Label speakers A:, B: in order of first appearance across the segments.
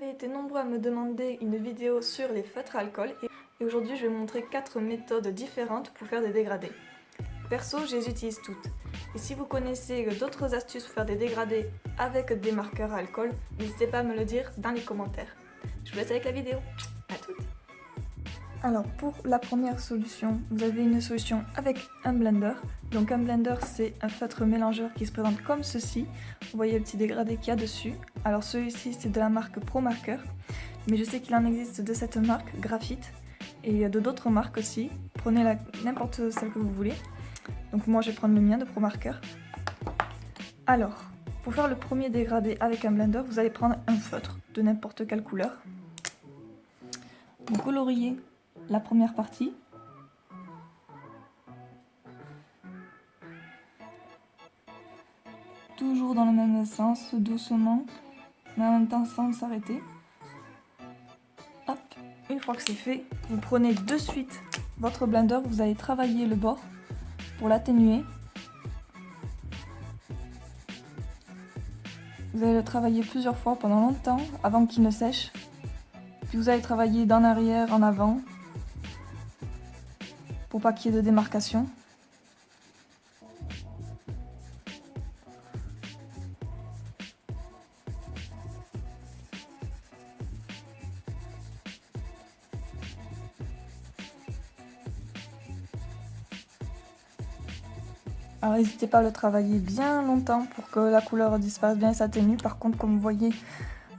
A: avez été nombreux à me demander une vidéo sur les feutres à alcool et aujourd'hui je vais vous montrer 4 méthodes différentes pour faire des dégradés. Perso, je les utilise toutes. Et si vous connaissez d'autres astuces pour faire des dégradés avec des marqueurs à alcool, n'hésitez pas à me le dire dans les commentaires. Je vous laisse avec la vidéo. À toutes. Alors pour la première solution, vous avez une solution avec un blender. Donc un blender, c'est un feutre mélangeur qui se présente comme ceci. Vous voyez le petit dégradé qu'il y a dessus. Alors celui-ci, c'est de la marque ProMarker, mais je sais qu'il en existe de cette marque, Graphite, et de d'autres marques aussi. Prenez n'importe celle que vous voulez. Donc moi, je vais prendre le mien de ProMarker. Alors, pour faire le premier dégradé avec un blender, vous allez prendre un feutre de n'importe quelle couleur. Vous coloriez la première partie. Toujours dans le même sens, doucement, mais en même temps sans s'arrêter. Hop, une fois que c'est fait, vous prenez de suite votre blender, vous allez travailler le bord pour l'atténuer. Vous allez le travailler plusieurs fois pendant longtemps avant qu'il ne sèche. Puis vous allez travailler d'en arrière, en avant, pour pas qu'il y ait de démarcation. Alors n'hésitez pas à le travailler bien longtemps pour que la couleur disparaisse bien et s'atténue. Par contre, comme vous voyez,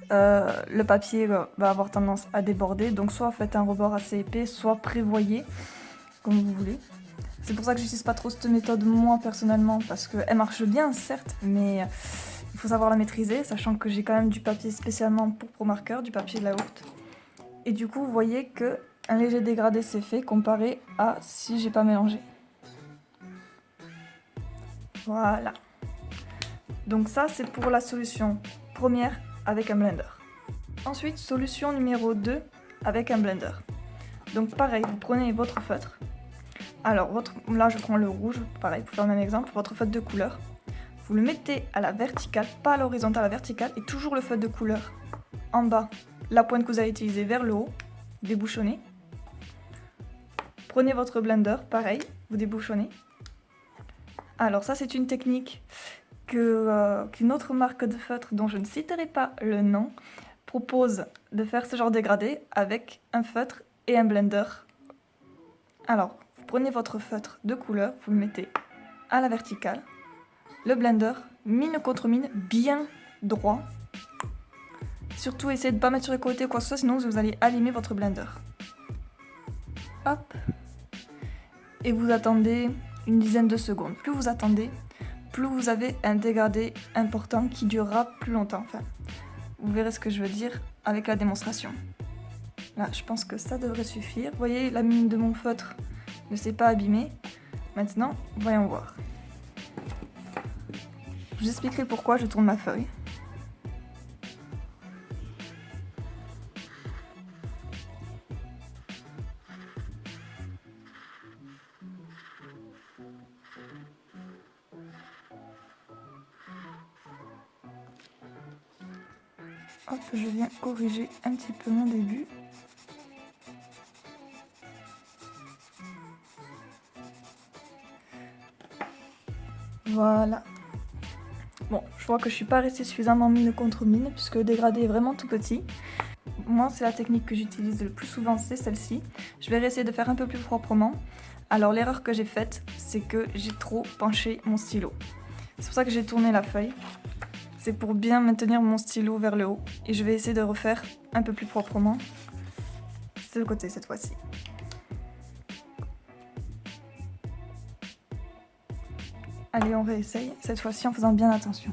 A: le papier va avoir tendance à déborder. Donc soit faites un rebord assez épais, soit prévoyez, comme vous voulez. C'est pour ça que j'utilise pas trop cette méthode moi personnellement, parce qu'elle marche bien certes, mais il faut savoir la maîtriser, sachant que j'ai quand même du papier spécialement pour ProMarker, du papier de la Hourte. Et du coup, vous voyez que un léger dégradé s'est fait comparé à si j'ai pas mélangé. Voilà. Donc ça, c'est pour la solution première avec un blender. Ensuite, solution numéro 2 avec un blender. Donc pareil, vous prenez votre feutre. Alors, là, je prends le rouge, pareil, pour faire le même exemple, votre feutre de couleur. Vous le mettez à la verticale, pas à l'horizontale, à la verticale, et toujours le feutre de couleur en bas, la pointe que vous allez utiliser vers le haut, débouchonnez. Prenez votre blender, pareil, vous débouchonnez. Alors ça, c'est une technique qu'une autre marque de feutre, dont je ne citerai pas le nom, propose de faire ce genre de dégradé avec un feutre et un blender. Alors, vous prenez votre feutre de couleur, vous le mettez à la verticale, le blender, mine contre mine, bien droit. Surtout, essayez de ne pas mettre sur les côtés ou quoi que ce soit, sinon vous allez abîmer votre blender. Hop. Et vous attendez une dizaine de secondes. Plus vous attendez, plus vous avez un dégradé important qui durera plus longtemps. Enfin, vous verrez ce que je veux dire avec la démonstration. Là, je pense que ça devrait suffire. Vous voyez, la mine de mon feutre ne s'est pas abîmée. Maintenant, voyons voir. Je vous expliquerai pourquoi je tourne ma feuille. Hop, je viens corriger un petit peu mon début. Voilà. Bon, je vois que je suis pas restée suffisamment mine contre mine, puisque le dégradé est vraiment tout petit. Moi, c'est la technique que j'utilise le plus souvent, c'est celle-ci. Je vais essayer de faire un peu plus proprement. Alors l'erreur que j'ai faite, c'est que j'ai trop penché mon stylo. C'est pour ça que j'ai tourné la feuille. C'est pour bien maintenir mon stylo vers le haut. Et je vais essayer de refaire un peu plus proprement. C'est le côté cette fois-ci. Allez, on réessaye, cette fois-ci en faisant bien attention.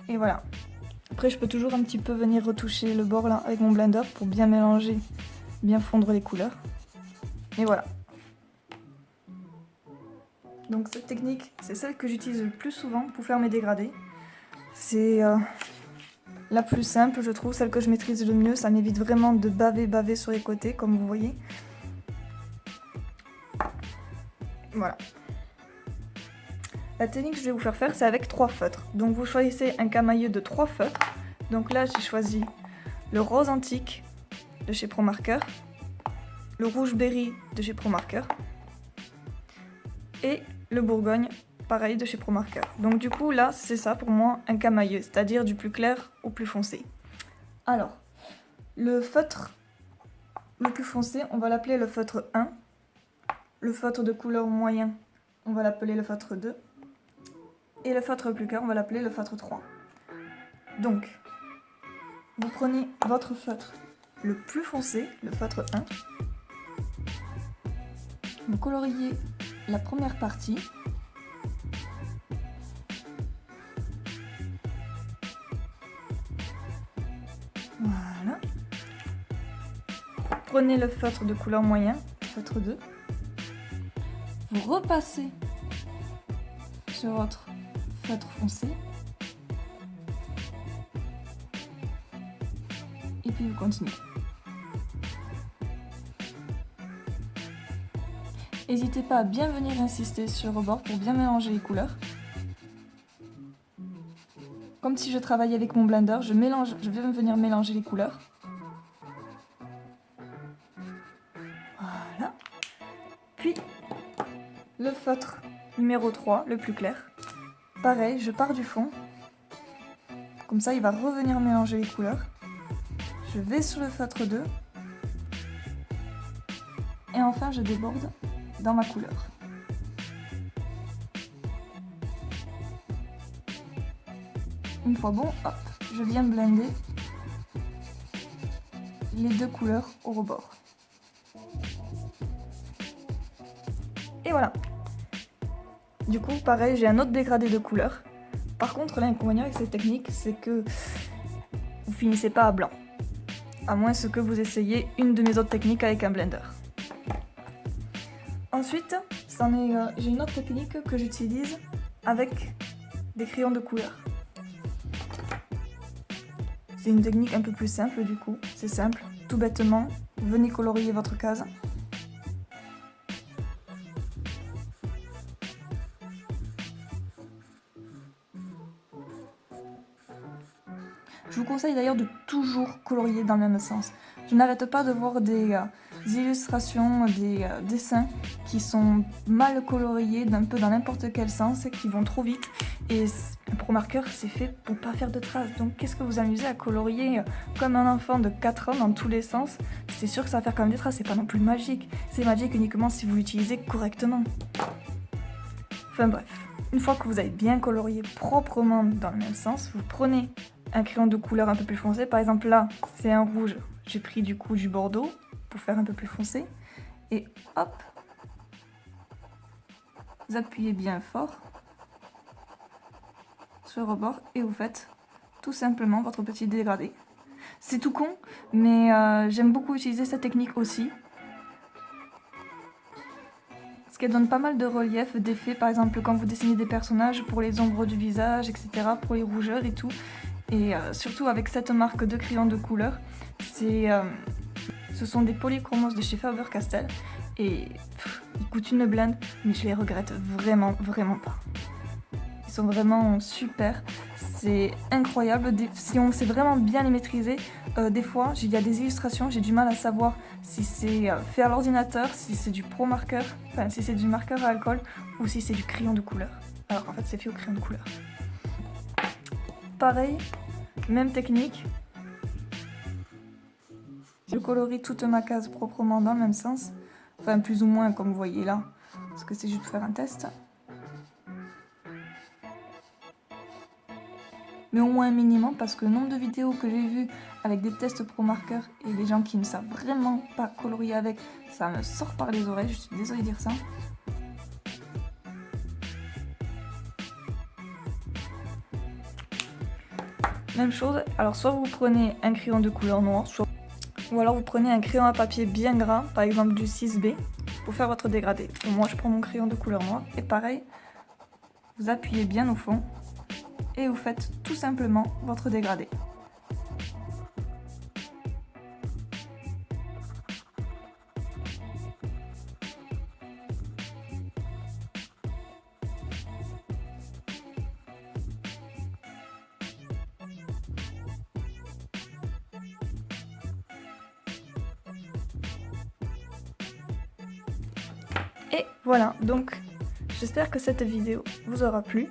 A: Et voilà. Après, je peux toujours un petit peu venir retoucher le bord là avec mon blender pour bien mélanger, bien fondre les couleurs. Et voilà. Donc cette technique, c'est celle que j'utilise le plus souvent pour faire mes dégradés. C'est la plus simple, je trouve, celle que je maîtrise le mieux. Ça m'évite vraiment de baver sur les côtés, comme vous voyez. Voilà. La technique que je vais vous faire faire, c'est avec 3 feutres. Donc vous choisissez un camailleux de 3 feutres. Donc là, j'ai choisi le rose antique de chez Pro Marker, le rouge berry de chez Pro Marker et le bourgogne, pareil, de chez Pro Marker. Donc du coup, là, c'est ça pour moi un camailleux, c'est-à-dire du plus clair au plus foncé. Alors, le feutre le plus foncé, on va l'appeler le feutre 1. Le feutre de couleur moyen, on va l'appeler le feutre 2. Et le feutre plus clair, on va l'appeler le feutre 3. Donc, vous prenez votre feutre le plus foncé, le feutre 1. Vous coloriez la première partie. Voilà. Prenez le feutre de couleur moyen, feutre 2. Vous repassez sur votre feutre foncé. Et puis vous continuez. N'hésitez pas à bien venir insister sur le rebord pour bien mélanger les couleurs. Comme si je travaillais avec mon blender, je vais venir mélanger les couleurs. Voilà. Puis, le feutre numéro 3, le plus clair. Pareil, je pars du fond. Comme ça, il va revenir mélanger les couleurs. Je vais sur le feutre 2. Et enfin, je déborde dans ma couleur. Une fois bon, hop, je viens blender les 2 couleurs au rebord. Et voilà. Du coup, pareil, j'ai un autre dégradé de couleurs. Par contre, l'inconvénient avec cette technique, c'est que vous finissez pas à blanc. À moins que vous essayiez une de mes autres techniques avec un blender. Ensuite, j'ai une autre technique que j'utilise avec des crayons de couleur. C'est une technique un peu plus simple du coup, c'est simple, tout bêtement, venez colorier votre case. Je vous conseille d'ailleurs de toujours colorier dans le même sens. Je n'arrête pas de voir des illustrations, des dessins qui sont mal coloriés d'un peu dans n'importe quel sens et qui vont trop vite. Et un Pro Marker, c'est fait pour pas faire de traces. Donc qu'est-ce que vous amusez à colorier comme un enfant de 4 ans dans tous les sens? C'est sûr que ça va faire quand même des traces, c'est pas non plus magique. C'est magique uniquement si vous l'utilisez correctement. Enfin bref, une fois que vous avez bien colorié proprement dans le même sens, vous prenez un crayon de couleur un peu plus foncé. Par exemple là, c'est un rouge. J'ai pris du coup du bordeaux pour faire un peu plus foncé. Et hop, vous appuyez bien fort sur le rebord et vous faites tout simplement votre petit dégradé. C'est tout con, mais j'aime beaucoup utiliser cette technique aussi. Parce qu'elle donne pas mal de relief, d'effets, par exemple quand vous dessinez des personnages pour les ombres du visage, etc., pour les rougeurs et tout. Et surtout avec cette marque de crayons de couleur, ce sont des polychromos de chez Faber-Castell. Et ils coûtent une blinde, mais je les regrette vraiment pas. Ils sont vraiment super, c'est incroyable. Si on sait vraiment bien les maîtriser, des fois il y a des illustrations, j'ai du mal à savoir si c'est fait à l'ordinateur, si c'est du Pro Marker, enfin si c'est du marqueur à alcool ou si c'est du crayon de couleur. Alors qu'en fait c'est fait au crayon de couleur. Pareil, même technique. Je colorie toute ma case proprement dans le même sens, enfin plus ou moins comme vous voyez là, parce que c'est juste pour faire un test. Mais au moins un minimum, parce que le nombre de vidéos que j'ai vues avec des tests Pro Marker et des gens qui ne savent vraiment pas colorier avec, ça me sort par les oreilles, je suis désolée de dire ça. Même chose, alors soit vous prenez un crayon de couleur noire, ou alors vous prenez un crayon à papier bien gras, par exemple du 6B, pour faire votre dégradé. Moi je prends mon crayon de couleur noire, et pareil, vous appuyez bien au fond, et vous faites tout simplement votre dégradé. Et voilà, donc j'espère que cette vidéo vous aura plu.